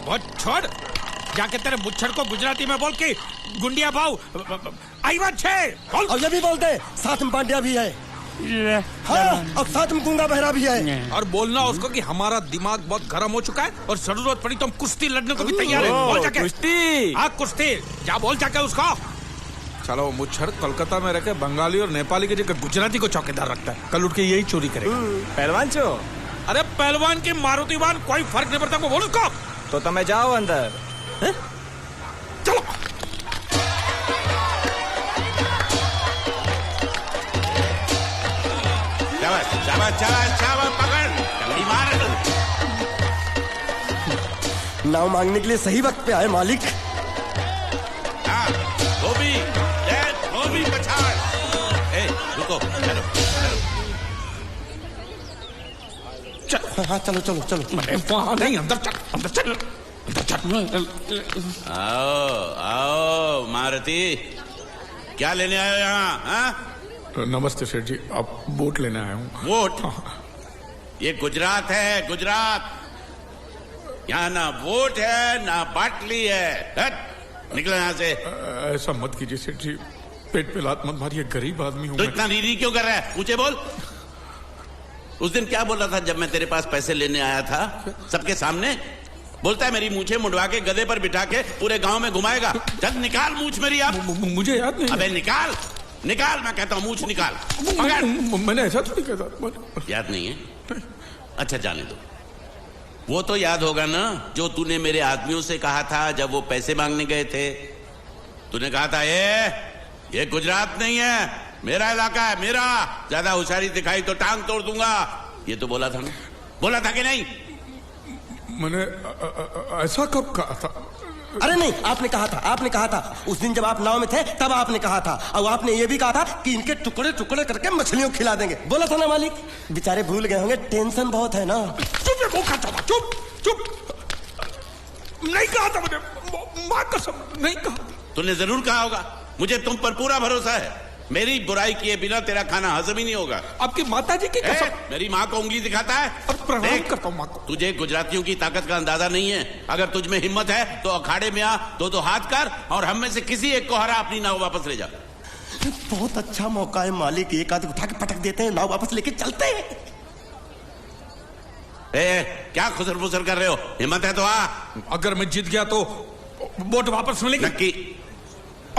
वो छोड़, जाके तेरे मुच्छड़ को गुजराती में बोल के गुंडिया भाव आईवा छे बोल। और ये भी बोलते साथ में पांड्या भी है। हाँ, और साथ में गूंगा बहरा भी है। और बोलना उसको कि हमारा दिमाग बहुत गर्म हो चुका है और जरूरत पड़ी तो हम कुश्ती लड़ने को भी तैयार है। बोल जाके कुश्ती। हाँ कुश्ती, जा बोल जाके उसको। चलो वो मुच्छड़ कोलकाता में रहकर बंगाली और नेपाली की जगह गुजराती को चौकीदार रखता है, कल उठ के यही चोरी करेगा। पहलवान चो। अरे पहलवान की मारुति वाहन कोई फर्क नहीं पड़ता, बोल उसको। तो तुम्हें जाओ अंदर। चलो शाबाश पकड़, मार। नाव मांगने के लिए सही वक्त पे आए मालिक। हाँ, धोबी पछाड़। रुको, चल। हाँ चलो चलो चलो। वहाँ नहीं, अंदर चल, अंदर चल, अंदर चल। आओ मारुति, क्या लेने आए हो यहाँ? हाँ? नमस्ते सेठ जी, आप वोट लेने आया हूँ। वोट? ये गुजरात है, गुजरात। यहाँ ना वोट है ना बाटली है। निकलो यहाँ से। ऐसा मत कीजिए सेठ जी, पेट पे लात मत मारिए, गरीब आदमी हूँ। तो इतना रीरी क्यों कर रहा है? पूछे बोल। उस दिन क्या बोल रहा था जब मैं तेरे पास पैसे लेने आया था सबके सामने? बोलता है मेरी मूछें मुंडवा के गधे पर बिठा के पूरे गांव में घुमाएगा। चल निकाल मूछ मेरी। आप मुझे याद नहीं। अबे निकाल निकाल, मैं कहता हूँ मूछ निकाल। मैंने ऐसा थोड़ी कहता। याद नहीं है? अच्छा जाने दो। वो तो याद होगा ना जो तूने मेरे आदमियों से कहा था जब वो पैसे मांगने गए थे। तूने कहा था ये गुजरात नहीं है, मेरा इलाका है, मेरा। ज्यादा होशियारी दिखाई तो टांग तोड़ दूंगा। ये तो बोला था ना? बोला था कि नहीं? मैंने ऐसा कब कहा था? अरे नहीं, आपने कहा था उस दिन जब आप नाव में थे तब आपने कहा था। और आपने ये भी कहा था कि इनके टुकड़े टुकड़े करके मछलियों खिला देंगे। बोला था ना मालिक? बेचारे भूल गए होंगे, टेंशन बहुत है ना। चुप चुप। नहीं कहा था मैंने, मां कसम नहीं कहा। तूने जरूर कहा होगा। मुझे तुम पर पूरा भरोसा है। मेरी बुराई किए बिना तेरा खाना हजम ही नहीं होगा। आपकी माता जी की कसम। मेरी माँ को उंगली दिखाता है और प्रणाम करता हूँ माँ को। तुझे गुजरातियों की ताकत का अंदाजा नहीं है। अगर तुझ में हिम्मत है तो अखाड़े में आ, दो हाथ कर और हम में से किसी एक को हरा अपनी नाव वापस ले जा। बहुत अच्छा मौका है मालिक, एक आदमी उठा के पटक देते हैं, नाव वापस लेके चलते हैं। क्या खुसर फुसर कर रहे हो? हिम्मत है तो आ। अगर मैं जीत गया तो वोट वापस मिलेगी? नक्की।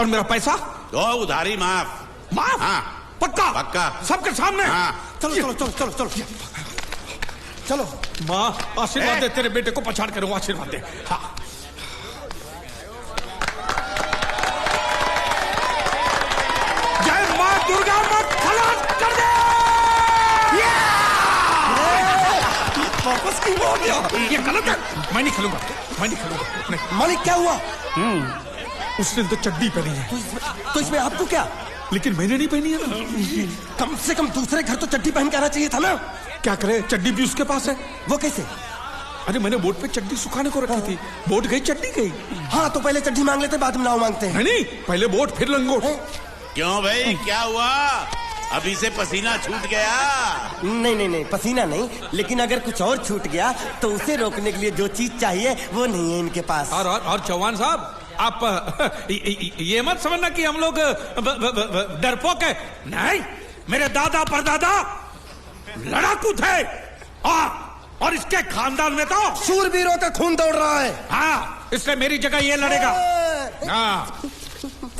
और मेरा पैसा? तो उधारी माफ। माफ? हाँ पक्का? पक्का, सबके सामने? हाँ। चलो चलो चलो चलो चलो चलो। माँ आशीर्वाद दे, तेरे बेटे को पछाड़ करूँ, आशीर्वाद दे। हाँ। जय माँ दुर्गा, मत खलास कर दे। वापस क्यों हो गया? ये गलत है, मैं नहीं खेलूंगा। मालिक क्या हुआ? उसने तो चड्डी पहनी है। तो इसमें आपको क्या? लेकिन मैंने नहीं पहनी है ना। कम से कम दूसरे घर तो चड्डी पहन के आना चाहिए था ना। क्या करे, चड्डी भी उसके पास है। वो कैसे? अरे मैंने बोट पे चड्डी सुखाने को रखी थी, बोट गई चड्डी गई। हाँ तो पहले चड्डी मांग लेते, बाद में नाव मांगते हैं। नहीं, पहले बोट फिर लंगोट। क्यों भाई, क्या हुआ? अभी से पसीना छूट गया? नहीं, पसीना नहीं, लेकिन अगर कुछ और छूट गया तो उसे रोकने के लिए जो चीज चाहिए वो नहीं है इनके पास। और चौहान साहब, आप ये मत समझना कि हम लोग डरपोक है। नहीं, मेरे दादा परदादा लड़ाकू थे और इसके खानदान में तो शूरवीरों का खून दौड़ रहा है। हाँ, इसलिए मेरी जगह ये लड़ेगा। हाँ।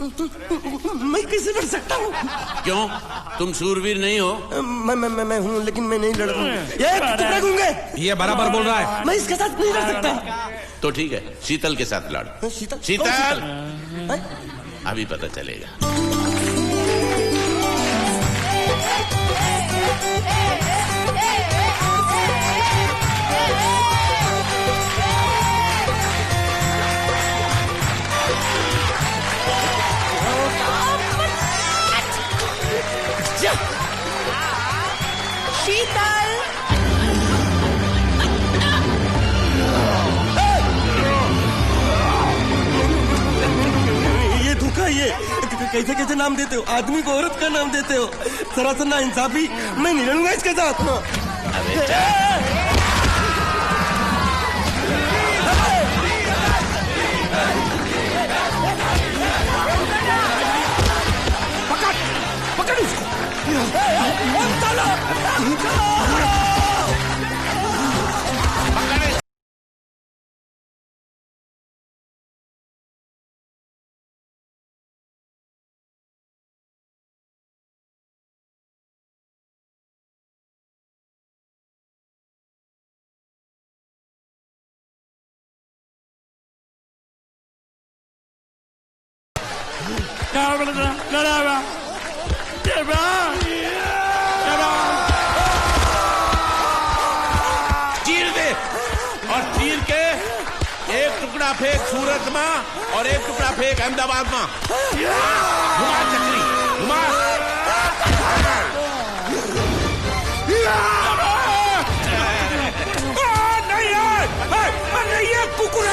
मैं कैसे लड़ सकता हूँ? क्यों, तुम शूरवीर नहीं हो? मैं हूँ, लेकिन मैं नहीं लड़ पाऊंगा। ये बराबर बोल रहा है। मैं इसके साथ नहीं लड़ सकता। तो ठीक है, शीतल के साथ लड़। शीतल अभी पता चलेगा। शीतल, ये धोखा, ये कैसे कैसे नाम देते हो? आदमी को औरत का नाम देते हो, सरासर ना इंसाफी। मैं नहीं लड़ूंगा इसके साथ। चीर दे और चीर के एक टुकड़ा फेंक सूरत में और एक टुकड़ा फेंक अहमदाबाद में। घुमा चक्री घुमा। नहीं ये कुकुर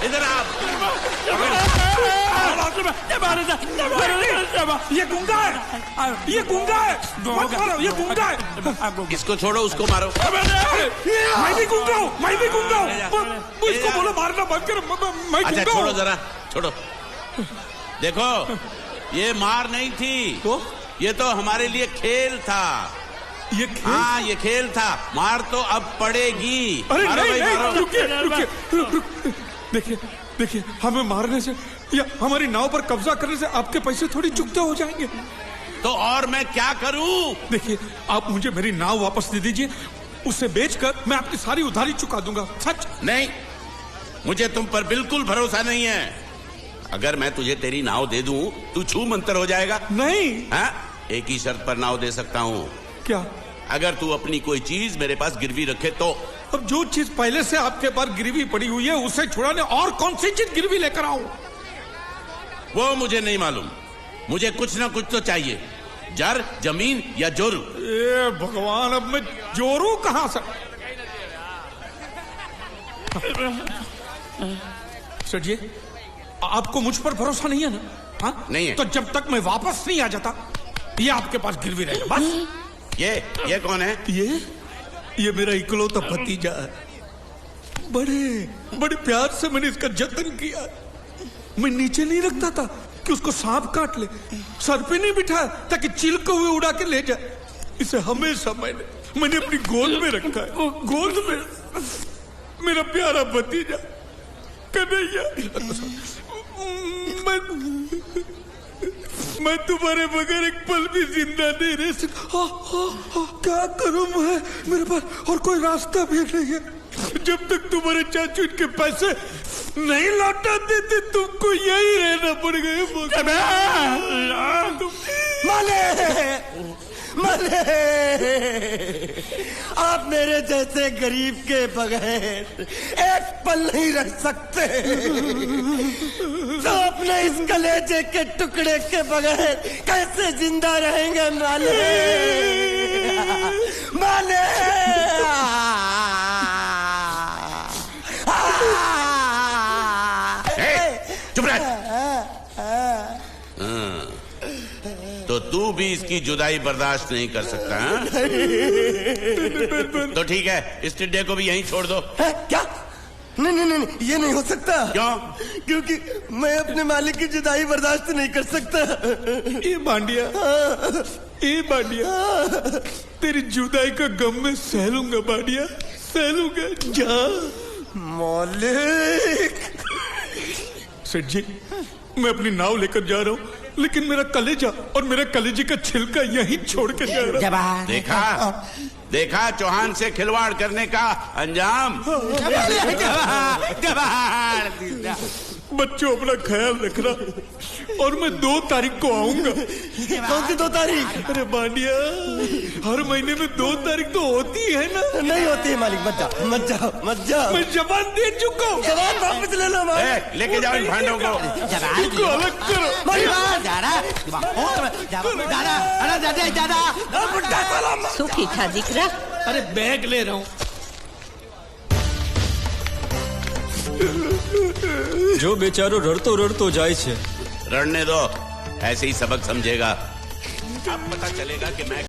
इधर आप। ये गुंगा है, ये गुंगा है, मत मारो, ये गुंगा है। इसको छोड़ो उसको मारो। मैं भी गुंगा हूँ, मैं भी गुंगा हूँ। इसको बोलो मारना बंद करो, मैं अच्छा गुंगा छोड़ो हूँ। जरा छोड़ो। देखो ये मार नहीं थी तो ये तो हमारे लिए खेल था। ये खेल? हाँ ये खेल था। मार तो अब पड़ेगी। अरे मारो नहीं भाई, नहीं मारो। रुकिए रुकिए देखिए देखिए हमें मारने से या हमारी नाव पर कब्जा करने से आपके पैसे थोड़ी चुकते हो जाएंगे। तो और मैं क्या करूं? देखिए आप मुझे मेरी नाव वापस दे दीजिए, उसे बेचकर मैं आपकी सारी उधारी चुका दूंगा। सच नहीं मुझे तुम पर बिल्कुल भरोसा नहीं है। अगर मैं तुझे तेरी नाव दे दूं तू छू मंतर हो जाएगा। नहीं। हाँ एक ही शर्त पर नाव दे सकता हूँ। क्या? अगर तू अपनी कोई चीज मेरे पास गिरवी रखे तो। अब जो चीज पहले से आपके पास गिरवी पड़ी हुई है उसे छुड़ाने और कौन सी चीज गिरवी लेकर आऊं? वो मुझे नहीं मालूम। मुझे कुछ ना कुछ तो चाहिए। जर जमीन या जोरू। ए भगवान अब मैं जोरू कहां से? सेठ जी आपको मुझ पर भरोसा नहीं है ना? हाँ नहीं है। तो जब तक मैं वापस नहीं आ जाता ये आपके पास गिरवी रहेगा बस। ये कौन है? ये मेरा इकलौता भतीजा है। बड़े बड़े प्यार से मैंने इसका जतन किया। मैं नीचे नहीं रखता था कि उसको सांप काट ले, सर पे नहीं बिठाया ताकि चिल को हुए उड़ा के ले जाए। इसे हमेशा मैंने अपनी गोद में रखा है। गोद में मेरा प्यारा भतीजा कन्हैया। मैं तुम्हारे बगैर एक पल भी जिंदा नहीं रह सकता। क्या करूं मैं? मेरे पास और कोई रास्ता भी नहीं है। जब तक तुम्हारे चाचू इनके पैसे नहीं लौटा देते तुमको यही रहना पड़ेगा। माले माले आप मेरे जैसे गरीब के बगैर एक पल नहीं रह सकते। तो अपने इस कलेजे के टुकड़े के बगैर कैसे जिंदा रहेंगे माले? माले चुप रह। तो तू भी इसकी जुदाई बर्दाश्त नहीं कर सकता हाँ? तो ठीक है इस टिड्डे को भी यहीं छोड़ दो। है? क्या? नहीं नहीं नहीं ये नहीं हो सकता। क्यों? क्योंकि मैं अपने मालिक की जुदाई बर्दाश्त नहीं कर सकता। ये बांडिया तेरी जुदाई का गम में सह लूंगा बांडिया, सह लूंगा। जा मालिक। सेठ जी मैं अपनी नाव लेकर जा रहा हूँ लेकिन मेरा कलेजा और मेरे कलेजे का छिलका यहीं छोड़ के जा रहा हूँ। देखा चौहान से खिलवाड़ करने का अंजाम। बच्चों अपना ख्याल रखना और मैं 2 तारीख को आऊंगा। कौन सी 2 तारीख? अरे बांडिया हर महीने में 2 तारीख तो होती है ना? नहीं होती है मालिक। मत जाओ मत जाओ मत जाओ। मैं जबान दे चुका हूँ। जवान वापस ले लो मालिक। लेके जाओ इन भांडों को। इनको अलग करो। सुखी था दिकरा। अरे बैग ले रहा हूँ। जो बेचारो रड़तो रड़तो जाए छे। रड़ने दो ऐसे ही सबक समझेगा। अब पता चलेगा कि मैं